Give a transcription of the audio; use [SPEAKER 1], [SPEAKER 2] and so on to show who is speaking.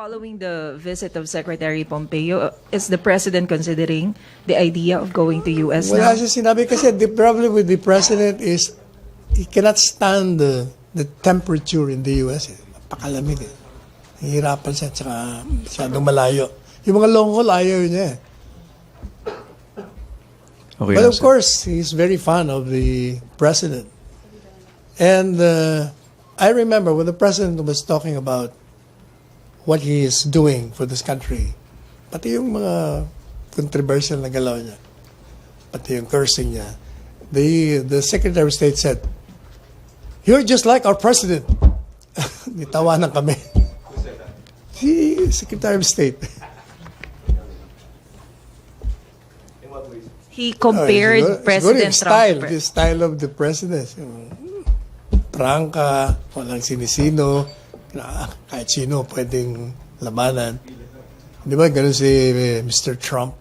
[SPEAKER 1] following the visit of Secretary Pompeo, is the president considering the idea of going to US now?
[SPEAKER 2] Wala siya sinabi kasi the problem with the president is he cannot stand the temperature in the US. Napakalamig eh. Nahihirapan siya at saka masyadong malayo. Yung mga long haul, ayaw niya eh.
[SPEAKER 3] Okay
[SPEAKER 2] But
[SPEAKER 3] lang,
[SPEAKER 2] of
[SPEAKER 3] sir.
[SPEAKER 2] course, he's very fond of the president. And I remember when the president was talking about what he is doing for this country, pati yung mga controversial na galaw niya, pati yung cursing niya, the Secretary of State said, "You're just like our president." Nitawanan kami. Si Secretary of State.
[SPEAKER 1] He compared
[SPEAKER 2] Siguro
[SPEAKER 1] President
[SPEAKER 2] yung style,
[SPEAKER 1] Trump.
[SPEAKER 2] the style of the president. Yung prangka, walang sinisino, kahit sino pwedeng labanan. Di ba, ganun si Mr. Trump.